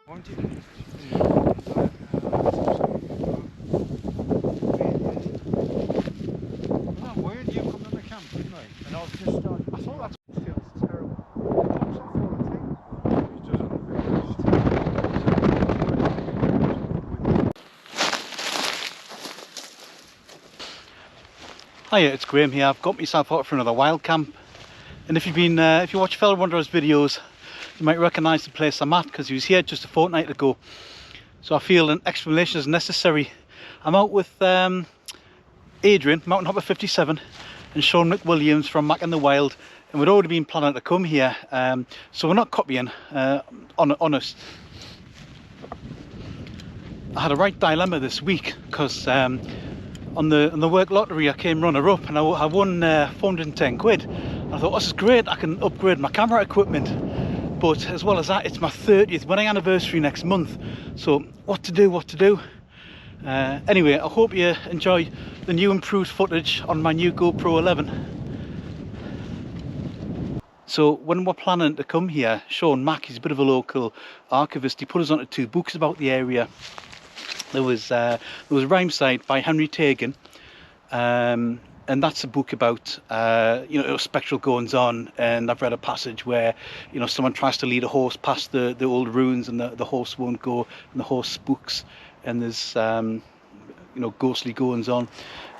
Hiya, it's Graham here. I've got myself out for another wild camp, and if you watch Fellow Wanderers videos, you might recognise the place I'm at because he was here just a fortnight ago. So I feel an explanation is necessary. I'm out with Adrian, Mountain Hopper 57, and Sean McWilliams from Mac in the Wild, and we'd already been planning to come here, so we're not copying. Honest, I had a right dilemma this week because on the work lottery I came runner-up and I won 410 quid. I thought, this is great, I can upgrade my camera equipment. But as well as that, it's my 30th wedding anniversary next month. So what to do? Anyway, I hope you enjoy the new improved footage on my new GoPro 11. So when we're planning to come here, Sean Mack, he's a bit of a local archivist, he put us onto 2 books about the area. There was Rimside by Henry Tegan, and that's a book about spectral goings on. And I've read a passage where someone tries to lead a horse past the old ruins, and the horse won't go, and the horse spooks, and there's ghostly goings on.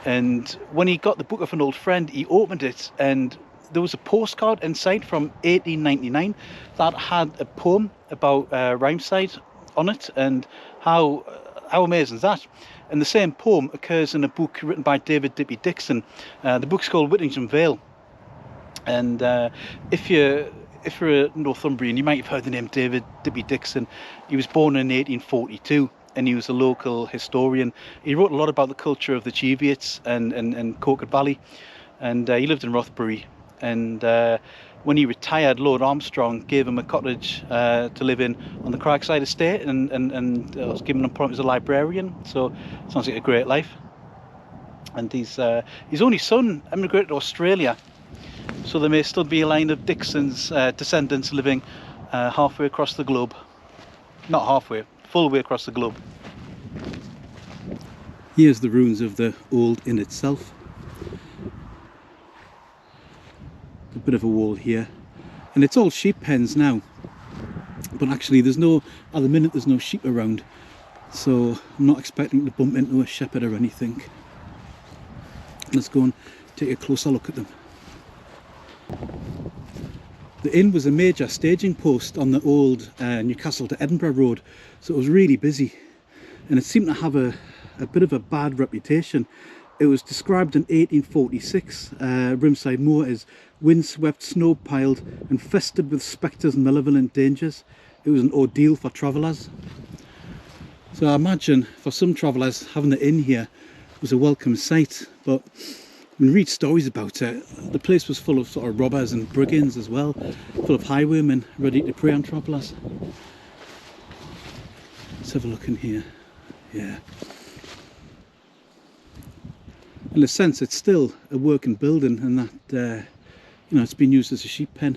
And when he got the book of an old friend, he opened it, and there was a postcard inside from 1899 that had a poem about Rimside on it, and how amazing is that? And the same poem occurs in a book written by David Dippy Dixon. The book's called Whittington Vale. And if you're a Northumbrian, you might have heard the name David Dippy Dixon. He was born in 1842, and he was a local historian. He wrote a lot about the culture of the Cheviots and Coquet Valley, and he lived in Rothbury. And when he retired, Lord Armstrong gave him a cottage to live in on the Craigside estate, and was given him appointment as a librarian. So sounds like a great life. And his only son emigrated to Australia, so there may still be a line of Dixon's descendants living halfway across the globe. Not halfway, full way across the globe. Here's the ruins of the old inn itself. A bit of a wall here, and it's all sheep pens now, but actually at the minute there's no sheep around, so I'm not expecting to bump into a shepherd or anything. Let's go and take a closer look at them. The inn was a major staging post on the old Newcastle to Edinburgh road, so it was really busy, and it seemed to have a bit of a bad reputation. It was described in 1846, Rimside Moor, as windswept, snow-piled, infested with spectres and malevolent dangers. It was an ordeal for travellers. So I imagine for some travellers, having the inn here was a welcome sight. But when you read stories about it, the place was full of sort of robbers and brigands as well, full of highwaymen ready to prey on travellers. Let's have a look in here. Yeah. In a sense, it's still a working building, and that it's been used as a sheep pen.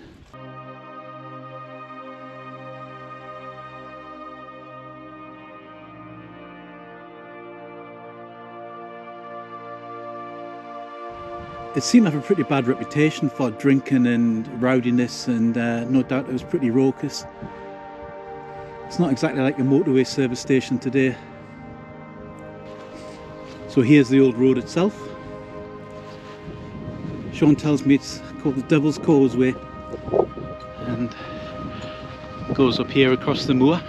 It seemed to have a pretty bad reputation for drinking and rowdiness, and no doubt it was pretty raucous. It's not exactly like a motorway service station today. So here's the old road itself. Sean tells me it's called the Devils Causeway, and goes up here across the moor.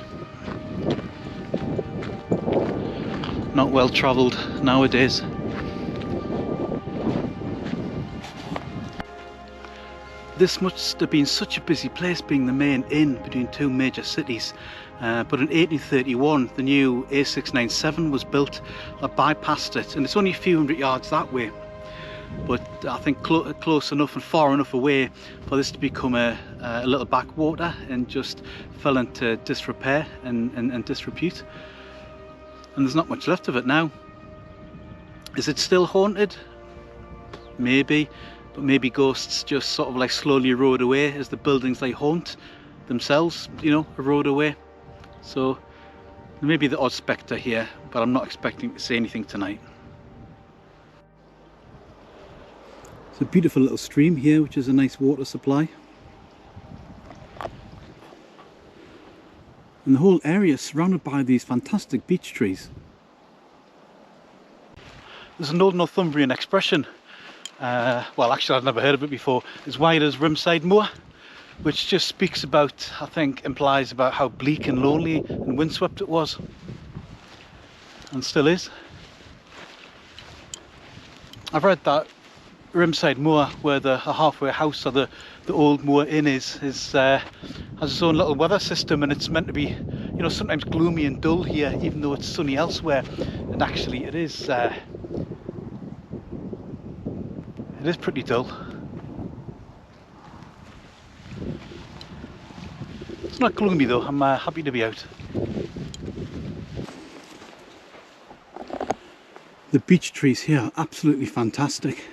Not well travelled nowadays. This must have been such a busy place, being the main inn between 2 major cities. But in 1831 the new A697 was built that bypassed it, and it's only a few hundred yards that way, but I think close enough and far enough away for this to become a little backwater, and just fell into disrepair and disrepute, and there's not much left of it now. Is it still haunted? Maybe, but maybe ghosts just sort of like slowly erode away as the buildings they haunt themselves, erode away. So there may be the odd spectre here, but I'm not expecting to see anything tonight. It's a beautiful little stream here, which is a nice water supply. And the whole area is surrounded by these fantastic beech trees. There's an Old Northumbrian expression, well actually I'd never heard of it before, as wide as Rimside moor, which just speaks about, I think implies about how bleak and lonely and windswept it was. And still is. I've read that Rimside moor, where the halfway house or the old moor inn is has its own little weather system, and it's meant to be, you know, sometimes gloomy and dull here even though it's sunny elsewhere. And actually it is pretty dull. It's not gloomy though, I'm happy to be out. The beech trees here are absolutely fantastic.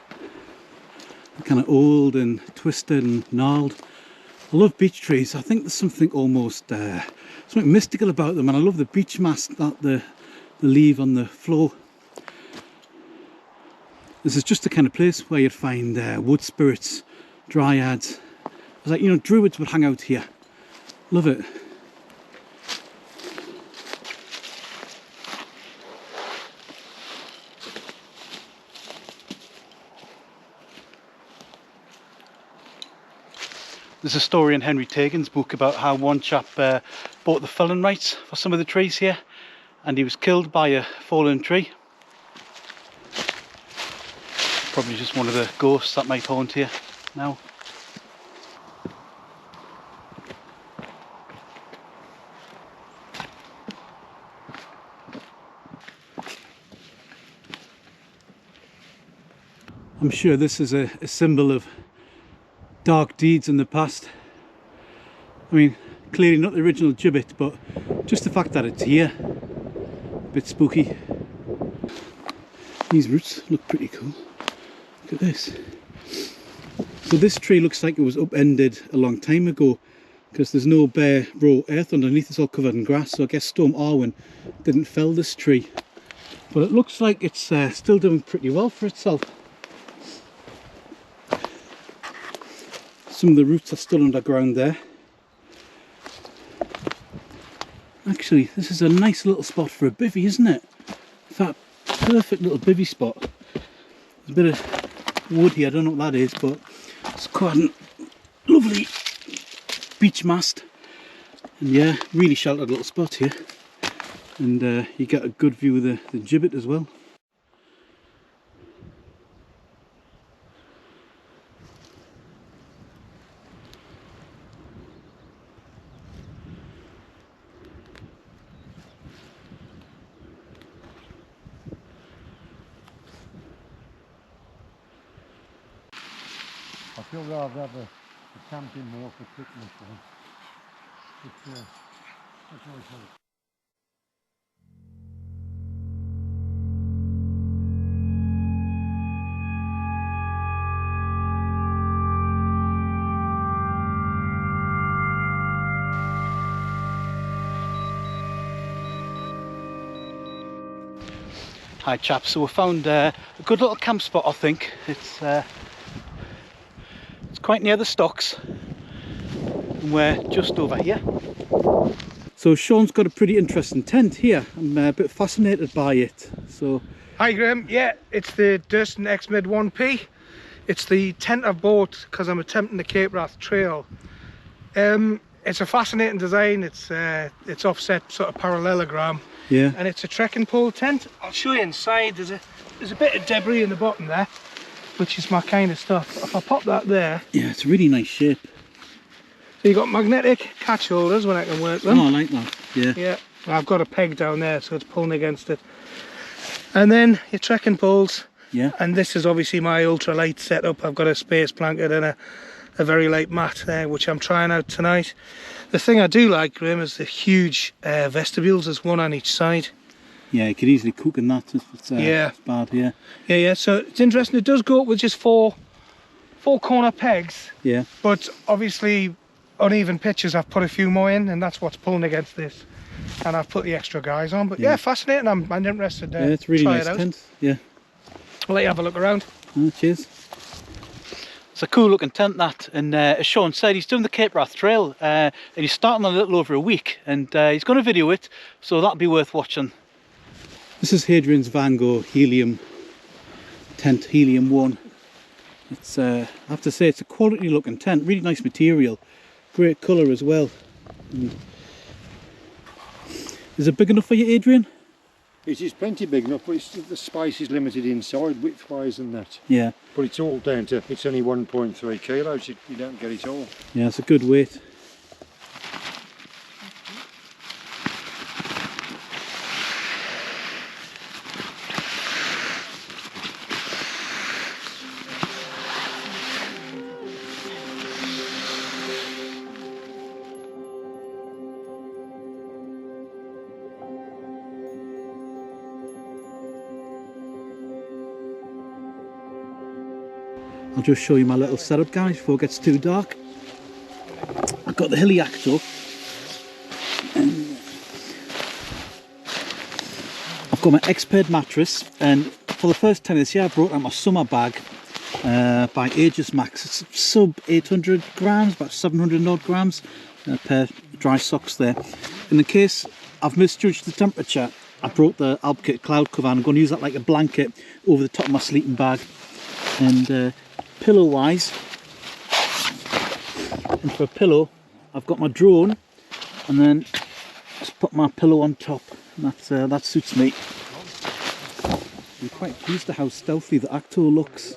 They're kind of old and twisted and gnarled. I love beech trees. I think there's something almost something mystical about them, and I love the beech mast that they leave on the floor. This is just the kind of place where you'd find wood spirits, dryads. It's like, you know, druids would hang out here. Love it. There's a story in Henry Tegan's book about how one chap bought the felling rights for some of the trees here, and he was killed by a fallen tree. Probably just one of the ghosts that might haunt here now. I'm sure this is a symbol of dark deeds in the past. I mean, clearly not the original gibbet, but just the fact that it's here, a bit spooky. These roots look pretty cool. Look at this. So this tree looks like it was upended a long time ago, because there's no bare raw earth underneath. It's all covered in grass, so I guess Storm Arwen didn't fell this tree. But it looks like it's still doing pretty well for itself. Some of the roots are still underground there. Actually, this is a nice little spot for a bivvy, isn't it? That perfect little bivvy spot. There's a bit of wood here, I don't know what that is, but it's quite a lovely beech mast. And yeah, really sheltered little spot here. And you get a good view of the gibbet as well. I feel rather have a camping more for picnic one. That's always helpful. Hi chaps, so we found a good little camp spot, I think. It's quite near the stocks, and we're just over here. So Sean's got a pretty interesting tent here. I'm a bit fascinated by it. So hi Graham, yeah, it's the Durston X-Mid 1P. It's the tent I've bought because I'm attempting the Cape Wrath Trail. It's a fascinating design. It's offset sort of parallelogram. yeah, And it's a trekking pole tent. I'll show you inside. There's a bit of debris in the bottom there, which is my kind of stuff. If I pop that there, yeah, it's a really nice shape. so you've got magnetic catch holders when I can work them. Oh, I like that. Yeah, Yeah, I've got a peg down there, so it's pulling against it. And then your trekking poles. yeah. And this is obviously my ultralight setup. I've got a space blanket and a very light mat there, which I'm trying out tonight. The thing I do like, Graham, is the huge vestibules. There's one on each side. Yeah, you could easily cook in that if it's, Yeah. it's bad. Yeah, Yeah. So it's interesting. It does go up with just four corner pegs, yeah, but obviously uneven pitches, I've put a few more in, and that's what's pulling against this. And I've put the extra guys on. But yeah, fascinating. I'm interested. Yeah, it's really try nice it out. tent. Yeah. I'll let you have a look around. Cheers. It's a cool looking tent, that, and as Sean said, he's doing the Cape Wrath Trail and he's starting in a little over a week, and he's going to video it, so that'll be worth watching. This is Hadrian's Van Gogh Helium tent, Helium 1. It's I have to say, it's a quality looking tent, really nice material, great colour as well. Is it big enough for you, Adrian? It is plenty big enough, but the space is limited inside, width-wise and that. Yeah. But it's all down to, it's only 1.3 kilos, you don't get it all. Yeah, it's a good weight. I'll just show you my little setup, guys, before it gets too dark. I've got the hilly Akto, and I've got my expert mattress, and for the first time this year I brought out my summer bag by Aegis Max. It's sub 800 grams, about 700 odd grams per dry socks there. In the case I've misjudged the temperature, I brought the Alpkit cloud cover, and I'm going to use that like a blanket over the top of my sleeping bag. And pillow wise, and for a pillow I've got my drone, and then just put my pillow on top, and that suits me. I'm quite pleased at how stealthy the Akto looks.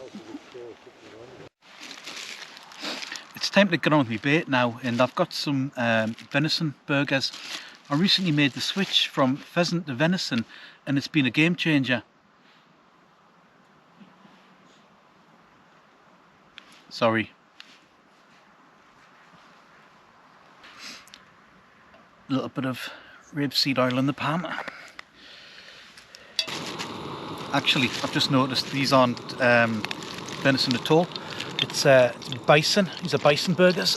It's time to get on with my bait now, and I've got some venison burgers. I recently made the switch from pheasant to venison, and it's been a game changer. Sorry. A little bit of rapeseed oil in the pan. Actually, I've just noticed these aren't venison at all. It's bison. These are Bison Burgers.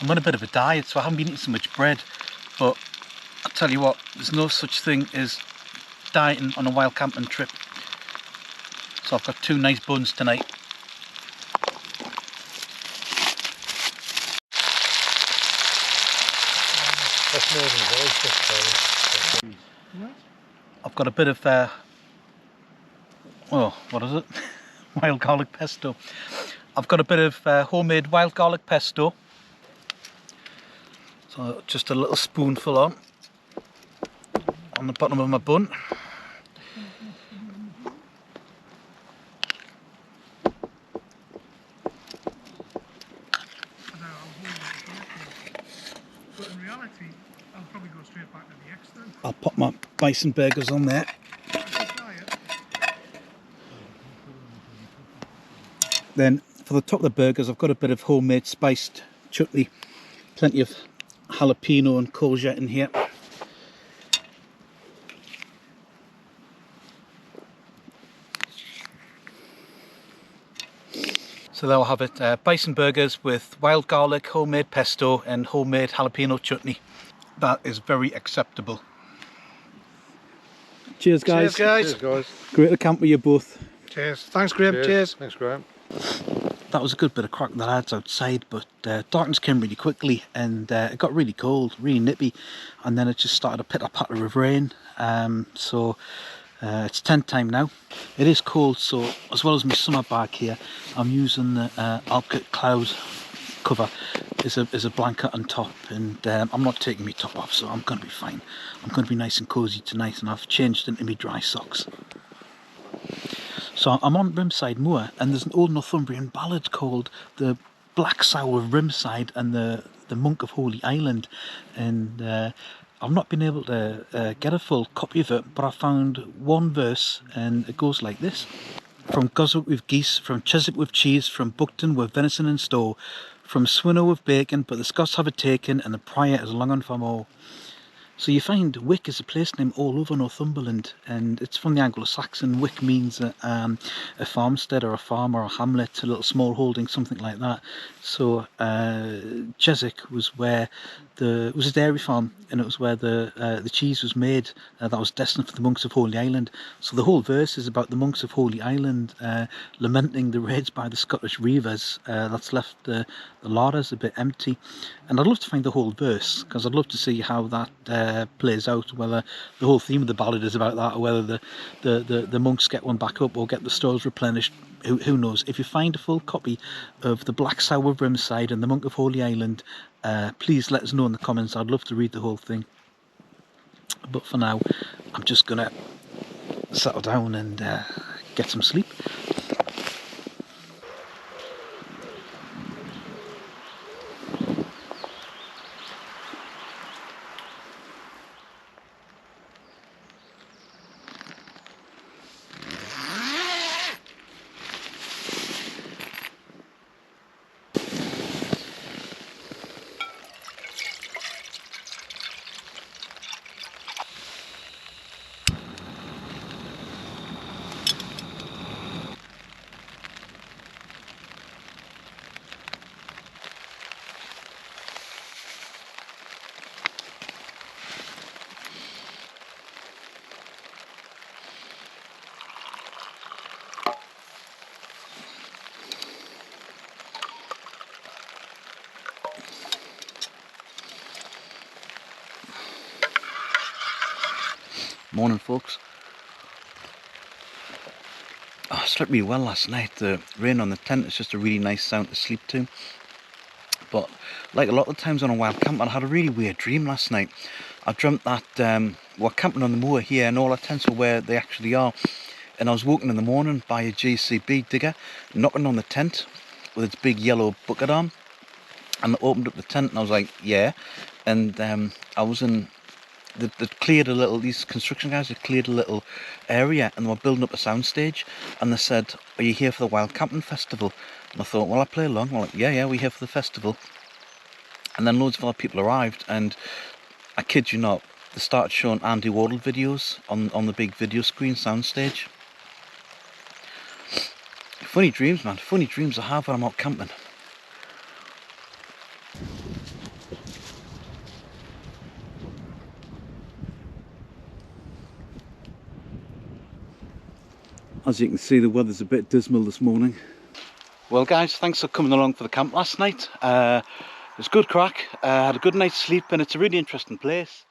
I'm on a bit of a diet, so I haven't been eating so much bread, but I'll tell you what, there's no such thing as dieting on a wild camping trip. So I've got two nice buns tonight. I've got a bit of oh, what is it? Wild garlic pesto. I've got a bit of homemade wild garlic pesto. So just a little spoonful on the bottom of my bun. But in reality, I'll probably go straight back to the X then. I'll pop my Bison Burgers on there. Then for the top of the burgers, I've got a bit of homemade spiced chutney. Plenty of jalapeno and courgette in here. So there we'll have it, Bison Burgers with wild garlic, homemade pesto and homemade jalapeno chutney. That is very acceptable. Cheers guys. Cheers guys. Cheers guys. Great to camp with you both. Cheers. Thanks Graham. Cheers. Thanks Graham. That was a good bit of crack that I had outside, but darkness came really quickly, and it got really cold, really nippy, and then it just started a pitter-patter of rain. So it's tent time now. It is cold, so as well as my summer bag here, I'm using the Alpkit cloud cover as a blanket on top, and I'm not taking my top off, so I'm going to be fine. I'm going to be nice and cosy tonight, and I've changed into my dry socks. So I'm on Rimside Moor, and there's an old Northumbrian ballad called The Black Sow of Rimside and the Monk of Holy Island, and I've not been able to get a full copy of it, but I found one verse, and it goes like this: from Goswick with geese, from Chiswick with cheese, from Buckton with venison and stow, from Swinnow with bacon, but the Scots have it taken, and the prior is longing for more. So you find Wick is a place name all over Northumberland, and it's from the Anglo-Saxon. Wick means a farmstead or a farm or a hamlet, a little small holding, something like that. So Chiswick was where it was a dairy farm, and it was where the cheese was made that was destined for the monks of Holy Island. So the whole verse is about the monks of Holy Island lamenting the raids by the Scottish reivers that's left the larders a bit empty. And I'd love to find the whole verse, because I'd love to see how that plays out, whether the whole theme of the ballad is about that, or whether the monks get one back up or get the stores replenished. Who knows? If you find a full copy of the Black Sow of Rimside and the Monk of Holy Island, please let us know in the comments. I'd love to read the whole thing. But for now, I'm just gonna settle down and get some sleep. Morning, folks. I slept really well last night. The rain on the tent is just a really nice sound to sleep to. But like a lot of times on a wild camp, I had a really weird dream last night. I dreamt that we're camping on the moor here and all our tents are where they actually are. And I was woken in the morning by a JCB digger knocking on the tent with its big yellow bucket on. And I opened up the tent and I was like, yeah. And I was in... They cleared a little, these construction guys had cleared a little area and they were building up a soundstage, and they said, are you here for the Wild Camping Festival? And I thought, well, I play along. I'm like, yeah, we're here for the festival. And then loads of other people arrived, and I kid you not, they started showing Andy Wardle videos on the big video screen soundstage. Funny dreams, man, funny dreams I have when I'm out camping. As you can see, the weather's a bit dismal this morning. Well guys, thanks for coming along for the camp last night. It was good crack, had a good night's sleep, and it's a really interesting place.